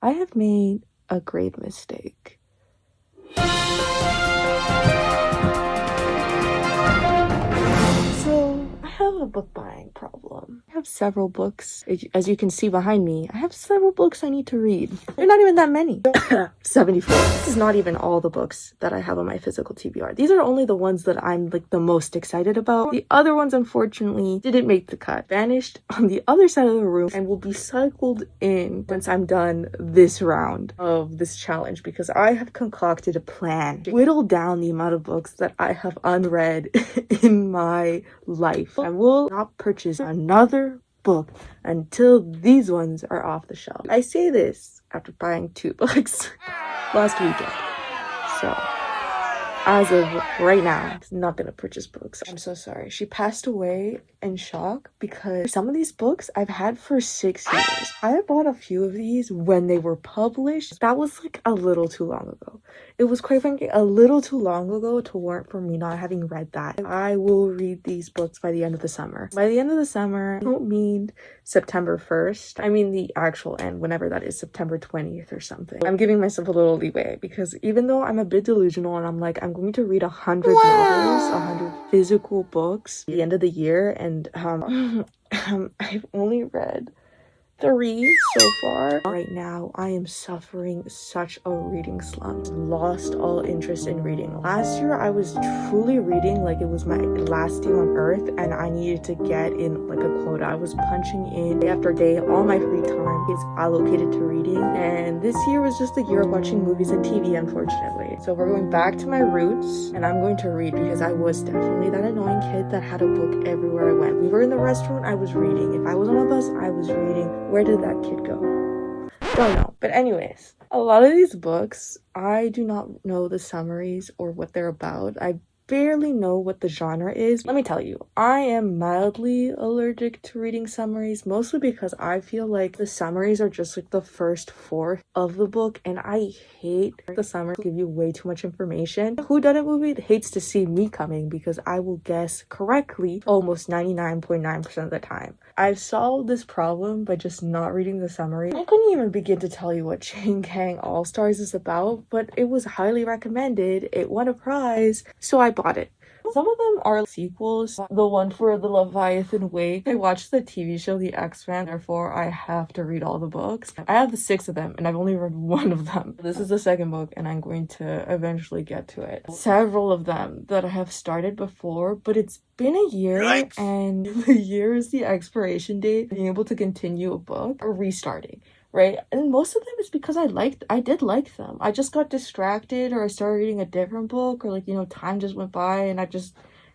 I have made a grave mistake. So, I have a book buying problem. I have several books. As you can see behind me, I have several books I need to read. They're not even that many. 74. This is not even all the books that I have on my physical TBR. These are only the ones that I'm like the most excited about. The other ones, unfortunately, didn't make the cut. Vanished on the other side of the room and will be cycled in once I'm done this round of this challenge, because I have concocted a plan to whittle down the amount of books that I have unread in my life. I will not purchase another book until these ones are off the shelf. I say this after buying 2 books last weekend. So, as of right now, I'm not gonna purchase books. I'm so sorry. She passed away in shock because some of these books I've had for 6 years. I bought a few of these when they were published. That was like a little too long ago. It was quite frankly a little too long ago to warrant for me not having read that. I will read these books by the end of the summer. By the end of the summer, I don't mean September 1st. I mean the actual end, whenever that is, September 20th or something. I'm giving myself a little leeway because even though I'm a bit delusional and I'm like, I'm going to read 100 novels, 100 physical books at the end of the year, and I've only read 3 so far. Right now, I am suffering such a reading slump. Lost all interest in reading. Last year, I was truly reading like it was my last day on earth, and I needed to get in like a quota. I was punching in day after day. All my free time is allocated to reading, and this year was just a year of watching movies and TV, unfortunately. So we're going back to my roots, and I'm going to read because I was definitely that annoying kid that had a book everywhere I went. We were in the restaurant, I was reading. If I was on a bus, I was reading. Where did that kid go? Don't know. But anyways, a lot of these books, I do not know the summaries or what they're about. I barely know what the genre is. Let me tell you, I am mildly allergic to reading summaries, mostly because I feel like the summaries are just like the first fourth of the book, and I hate the summaries give you way too much information. Whodunit movie hates to see me coming because I will guess correctly almost 99.9% of the time. I've solved this problem by just not reading the summary. I couldn't even begin to tell you what Chain Gang All Stars is about, but it was highly recommended. It won a prize, so I bought it. Some of them are sequels. The one for the Leviathan Wake. I watched the TV show The X-Men, therefore I have to read all the books. I have the 6 of them, and I've only read 1 of them. This is the second book, and I'm going to eventually get to it. Several of them that I have started before, but it's been a year, and the year is the expiration date. Being able to continue a book or restarting. Right? And most of them is because I did like them. I just got distracted, or I started reading a different book, or like, time just went by and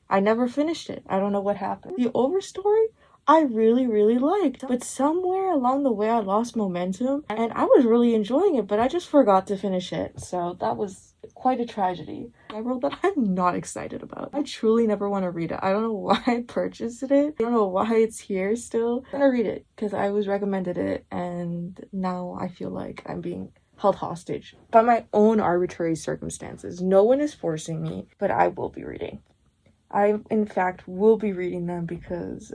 I never finished it. I don't know what happened. The Overstory, I really, really liked, but somewhere along the way I lost momentum, and I was really enjoying it, but I just forgot to finish it. So that was quite a tragedy. I wrote that I'm not excited about. I truly never want to read it. I don't know why I purchased it. I don't know why it's here still. I'm gonna read it because I was recommended it, and now I feel like I'm being held hostage by my own arbitrary circumstances. No one is forcing me, but I will be reading. I, in fact, will be reading them because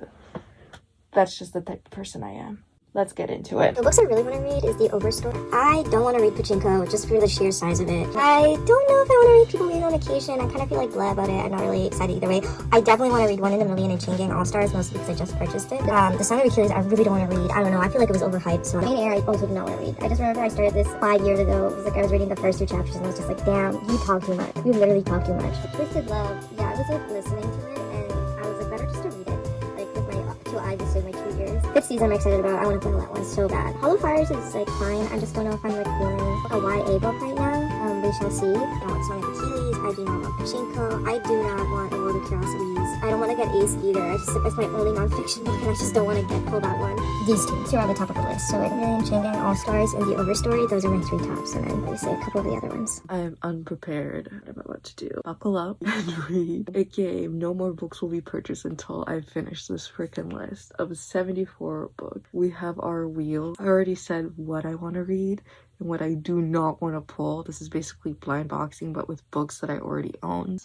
that's just the type of person I am. Let's get into it. The books I really want to read is The Overstory. I don't want to read Pachinko just for the sheer size of it. I don't know if I want to read People Made on Occasion. I kind of feel like blah about it. I'm not really excited either way. I definitely want to read One in a Million and Chain Gang All Stars, mostly because I just purchased it. The Song of Achilles, I really don't want to read. I don't know. I feel like it was overhyped. So Jane Eyre, I also do not want to read. I just remember I started this 5 years ago. It was like I was reading the first 2 chapters and I was just like, damn, you talk too much. You literally talk too much. Twisted Love, yeah, I was like listening to it and I was like, better just to read it. Like with my 2 eyes instead of my 2 ears. 5th season I'm excited about. I want to play that one so bad. Hollow Fires is like fine. I just don't know if I'm like feeling a YA book right now. We shall see. I don't want Song of Achilles. I do not want Pachinko. I do not want A World of Curiosities. I don't want to get Ace either. It's my only nonfiction book and I just don't want to get pulled that one. These 2 are on the top of the list. So like Million, Chain Gang, All Stars, and The Overstory. Those are my 3 tops. And then obviously a couple of the other ones. I'm unprepared. I don't know what to do. Buckle up and read a game. No more books will be purchased until I finish this freaking list of 74 books. We have our wheel. I already said what I want to read and what I do not want to pull. This is basically blind boxing, but with books that I already own.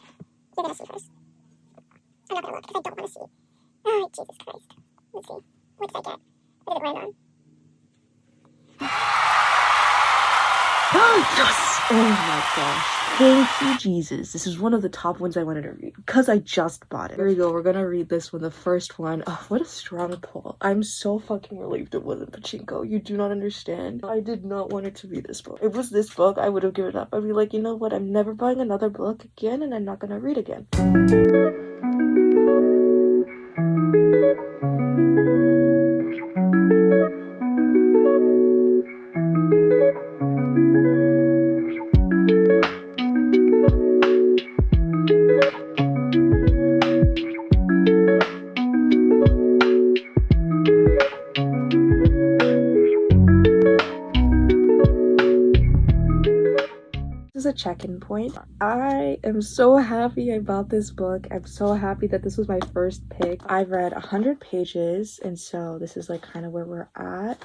You're gonna see first. I'm not gonna look because I don't want to see. Oh, Jesus Christ. Let's see. What did I get? What did it land on? Yes! Oh my gosh. Thank you, Jesus. This is one of the top ones I wanted to read because I just bought it. Here we go. We're gonna read this one, the first one. Oh, what a strong pull. I'm so fucking relieved it wasn't Pachinko. You do not understand. I did not want it to be this book. If it was this book, I would have given up. I'd be like, you know what? I'm never buying another book again, and I'm not gonna read again. Is a check-in point. I am so happy I bought this book. I'm so happy that this was my first pick. I've read 100 pages, and so this is like kind of where we're at.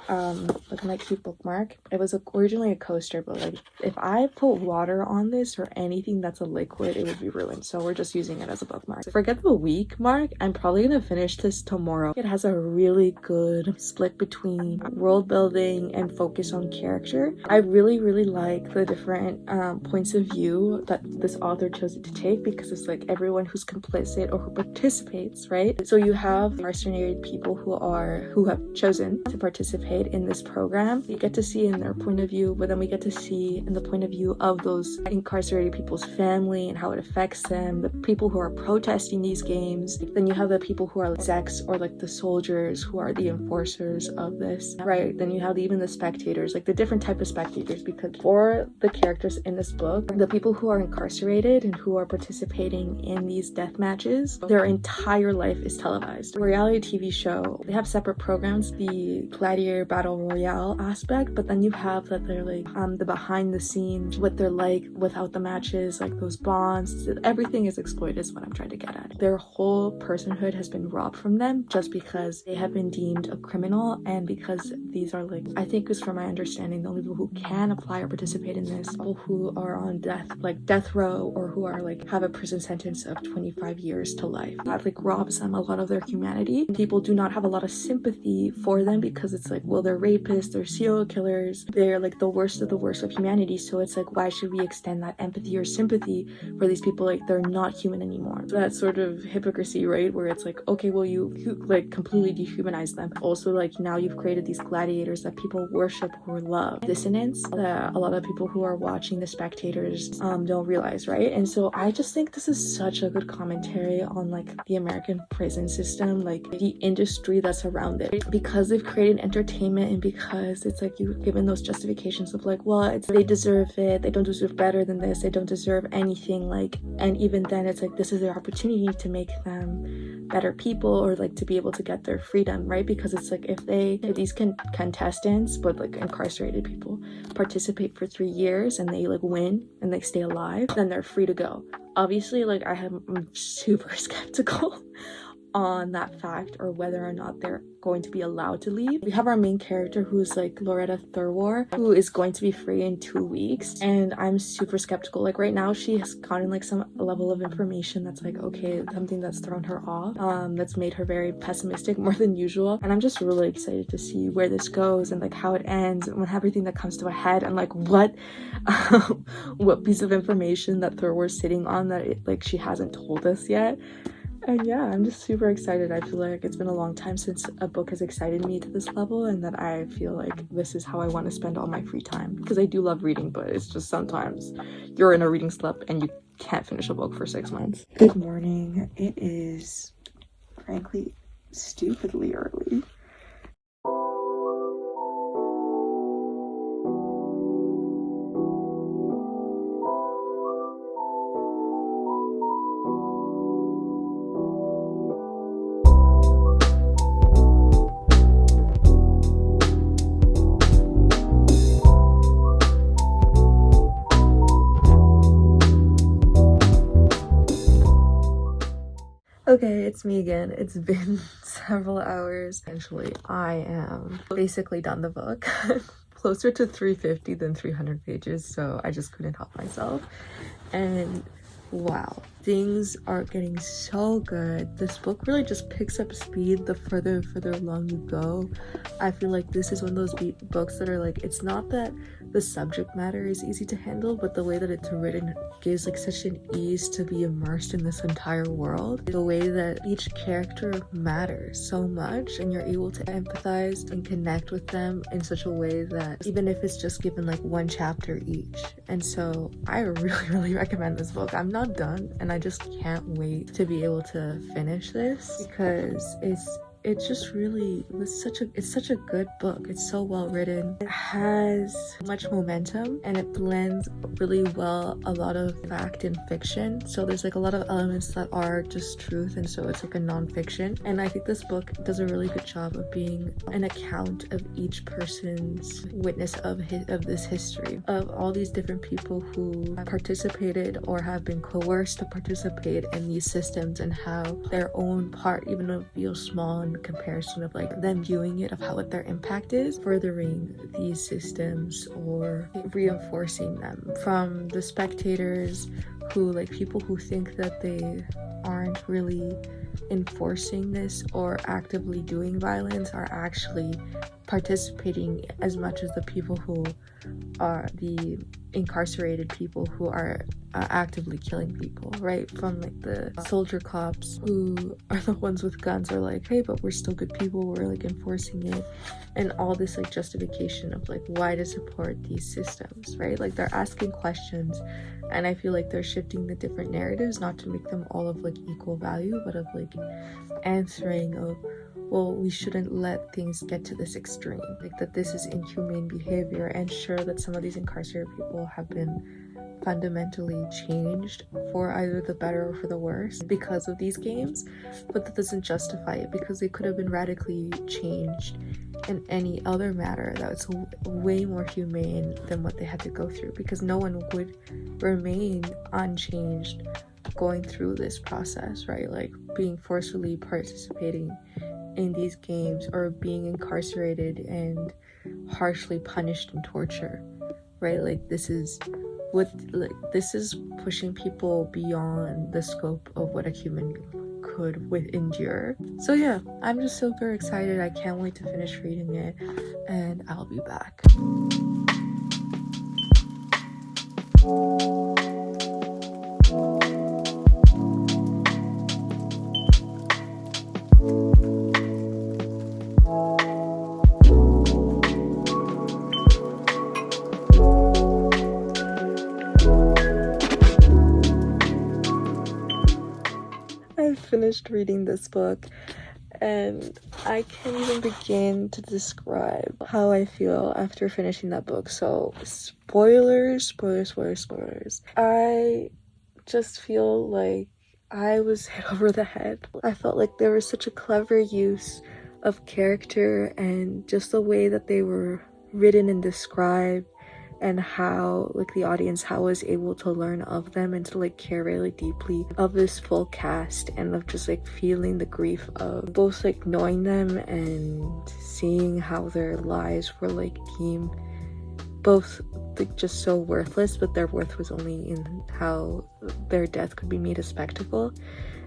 Look at my cute bookmark. It was originally a coaster, but like if I put water on this or anything that's a liquid, it would be ruined, so we're just using it as a bookmark. So forget the week mark. I'm probably gonna finish this tomorrow. It has a really good split between world building and focus on character. I really like the different points of view that this author chose to take, because it's like everyone who's complicit or who participates, right? So you have incarcerated people who have chosen to participate in this program. You get to see in their point of view, but then we get to see in the point of view of those incarcerated people's family and how it affects them, the people who are protesting these games. Then you have the people who are like execs or like the soldiers who are the enforcers of this, right? Then you have even the spectators, like the different type of spectators, because for the characters in this book, the people who are incarcerated and who are participating in these death matches, their entire life is televised. A reality TV show, they have separate programs, the Gladiator Battle Royale aspect, but then you have that they're like the behind the scenes, what they're like without the matches, like those bonds. Everything is exploited is what I'm trying to get at. Their whole personhood has been robbed from them just because they have been deemed a criminal, and because these are like, I think is from my understanding, the only people who can apply or participate in this, people who are on death row, or who are like have a prison sentence of 25 years to life. That like robs them a lot of their humanity. People do not have a lot of sympathy for them because it's like, well, they're rapists, they're serial killers, they're like the worst of the worst of humanity. So it's like, why should we extend that empathy or sympathy for these people? Like, they're not human anymore. So that sort of hypocrisy, right? Where it's like, okay, well, you like completely dehumanize them. Also, like, now you've created these gladiators that people worship or love. Dissonance that a lot of people who are watching the spectators don't realize, right? And so I just think this is such a good commentary on like the American prison system, like the industry that's around it, because they've created entertainment, and because it's like you've given those justifications of like, well, they deserve it, they don't deserve better than this, they don't deserve anything, like, and even then it's like this is their opportunity to make them better people, or like to be able to get their freedom, right? Because it's like if these contestants, but like incarcerated people, participate for 3 years and they like win and they stay alive, then they're free to go. Obviously, like I'm super skeptical on that fact, or whether or not they're going to be allowed to leave. We have our main character who's like Loretta Thurwar, who is going to be free in 2 weeks, and I'm super skeptical. Like right now she has gotten like some level of information that's like, okay, something that's thrown her off, that's made her very pessimistic more than usual, and I'm just really excited to see where this goes and like how it ends, and when everything that comes to a head, and like what piece of information that Thurwar's sitting on that like she hasn't told us yet. And yeah, I'm just super excited. I feel like it's been a long time since a book has excited me to this level, and that I feel like this is how I want to spend all my free time. Because I do love reading, but it's just sometimes you're in a reading slump and you can't finish a book for 6 months. Good morning. It is, frankly, stupidly early. Okay, it's me again. It's been several hours. Essentially, I am basically done the book. Closer to 350 than 300 pages, so I just couldn't help myself. And wow, things are getting so good. This book really just picks up speed the further along you go. I feel like this is one of those books that are like, it's not that the subject matter is easy to handle, but the way that it's written gives like such an ease to be immersed in this entire world. The way that each character matters so much, and you're able to empathize and connect with them in such a way that even if it's just given like one chapter each. And so I really recommend this book. I'm not done, and I just can't wait to be able to finish this, because it's just really it's such a good book. It's so well written. It has much momentum, and it blends really well a lot of fact and fiction. So there's like a lot of elements that are just truth, and so it's like a non-fiction. And I think this book does a really good job of being an account of each person's witness of this history, of all these different people who participated or have been coerced to participate in these systems, and how their own part, even though it feels small in comparison of like them viewing it, of how what their impact is, furthering these systems or reinforcing them. From the spectators, who like people who think that they aren't really enforcing this or actively doing violence, are actually participating as much as the people who are the incarcerated people who are actively killing people, right? From like the soldier cops who are the ones with guns are like, hey, but we're still good people, we're like enforcing it, and all this like justification of like why to support these systems, right? Like they're asking questions, and I feel like they're shifting the different narratives, not to make them all of like equal value, but of like answering of, well, we shouldn't let things get to this extreme, like that this is inhumane behavior. And sure that some of these incarcerated people have been fundamentally changed for either the better or for the worse because of these games, but that doesn't justify it, because they could have been radically changed in any other matter that's way more humane than what they had to go through, because no one would remain unchanged going through this process, right? Like being forcefully participating in these games, or being incarcerated and harshly punished in torture, right? Like this is pushing people beyond the scope of what a human could endure. So yeah, I'm just super excited. I can't wait to finish reading it, and I'll be back. I finished reading this book, and I can't even begin to describe how I feel after finishing that book. So spoilers. I just feel like I was hit over the head. I felt like there was such a clever use of character, and just the way that they were written and described, and how like the audience, how I was able to learn of them and to like care really deeply of this full cast, and of just like feeling the grief of both like knowing them and seeing how their lives were like deemed both like just so worthless, but their worth was only in how their death could be made a spectacle.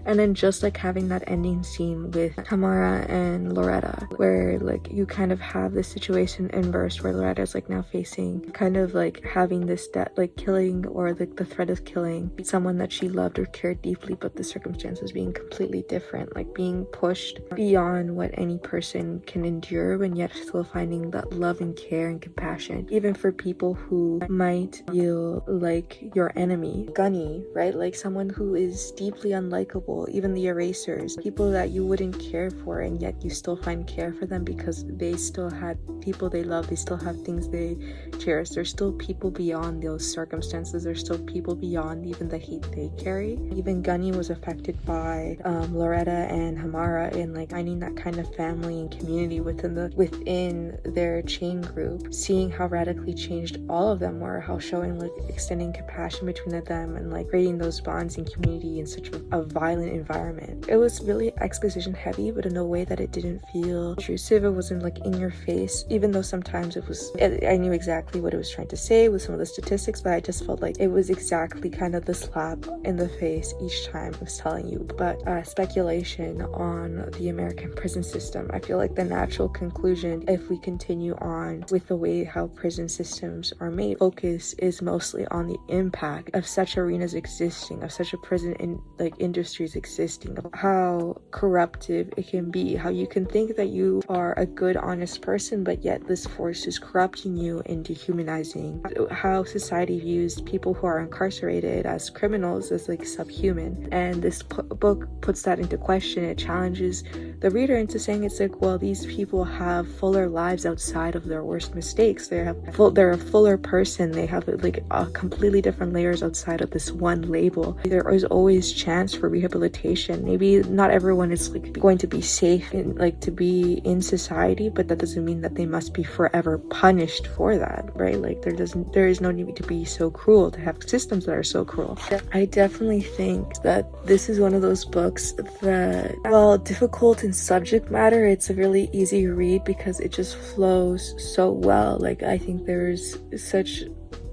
And then just like having that ending scene with Tamara and Loretta, where like you kind of have this situation inverse, where Loretta's like now facing kind of like having this death, like killing, or like the threat of killing someone that she loved or cared deeply, but the circumstances being completely different, like being pushed beyond what any person can endure, and yet still finding that love and care and compassion, even for people who might feel like your enemy. Gunny, right? Like someone who is deeply unlikable, even the erasers, people that you wouldn't care for, and yet you still find care for them because they still had people they love, they still have things they cherish. There's still people beyond those circumstances, there's still people beyond even the hate they carry. Even Gunny was affected by Loretta and Hamara in like finding that kind of family and community within their chain group, seeing how radically changed all of them were, how showing like extending compassion between them and like creating those bonds and community in such a violent violent environment. It was really exposition heavy, but in a way that it didn't feel intrusive. It wasn't like in your face, even though sometimes I knew exactly what it was trying to say with some of the statistics, but I just felt like it was exactly kind of the slap in the face each time it was telling you. But speculation on the American prison system, I feel like the natural conclusion, if we continue on with the way how prison systems are made, focus is mostly on the impact of such arenas existing, of such a prison industries existing, of how corruptive it can be, how you can think that you are a good, honest person, but yet this force is corrupting you and dehumanizing, how society views people who are incarcerated as criminals, as like subhuman. And this book puts that into question. It challenges the reader into saying, it's like, well, these people have fuller lives outside of their worst mistakes. They're a fuller person. They have like a completely different layers outside of this one label. There is always chance for rehabilitation. Maybe not everyone is like going to be safe in to be in society, but that doesn't mean that they must be forever punished for that, right? Like there is no need to be so cruel, to have systems that are so cruel. I definitely think that this is one of those books that, while difficult in subject matter, it's a really easy read because it just flows so well. Like, I think there's such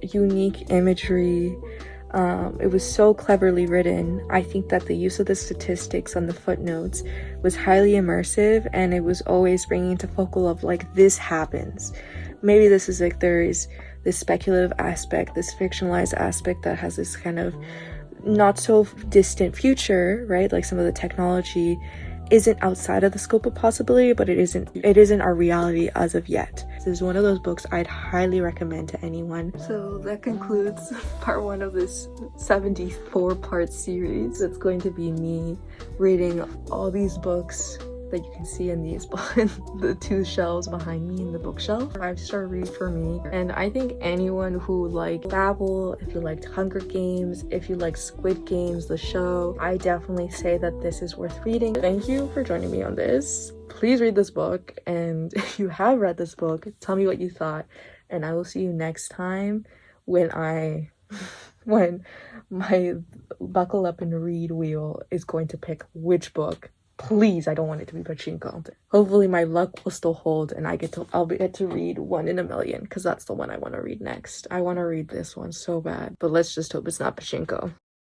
unique imagery. It was so cleverly written. I think that the use of the statistics on the footnotes was highly immersive, and it was always bringing to focal of like, this happens. Maybe this is like, there is this speculative aspect, this fictionalized aspect that has this kind of not so distant future, right? Like some of the technology isn't outside of the scope of possibility, but it isn't our reality as of yet. This is one of those books I'd highly recommend to anyone. So that concludes part 1 of this 74-part series. It's going to be me reading all these books that you can see in these the 2 shelves behind me in the bookshelf. 5-star read for me. And I think anyone who liked Babel, if you liked Hunger Games, if you like Squid Games, the show, I definitely say that this is worth reading. Thank you for joining me on this. Please read this book, and if you have read this book, tell me what you thought, and I will see you next time when my buckle up and read wheel is going to pick which book. Please, I don't want it to be pachinko. Hopefully my luck will still hold and I'll get to read 1 in a Million, because that's the one I want to read next. I want to read this one so bad, but let's just hope it's not pachinko.